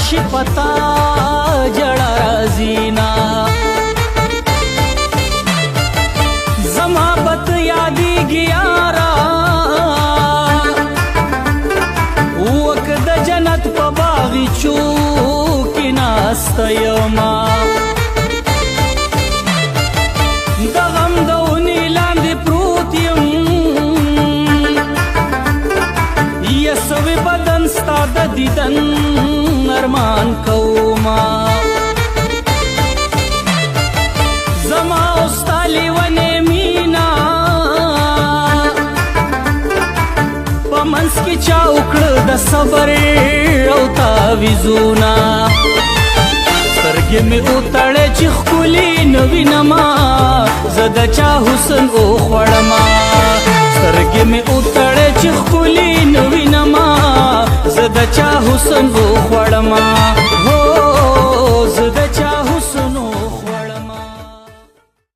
راشي پتا جړه رازینا زما بت یادیږي یارا وک د جنت په باغچو کې ناسته یما د غم د اونې لاندې پروت یم یسوي بدن ستا د دیدن ارمان کوما زما اوستا لیونې مینا په منځ کې چا وکړه د صبر او تعویذونه سترګې مې وتړې چې ښکلي نه وینما زه د چا حسن وخوړما سترګې مې وتړې چې ښکلي نه وینما زه د چا حسن وخوړما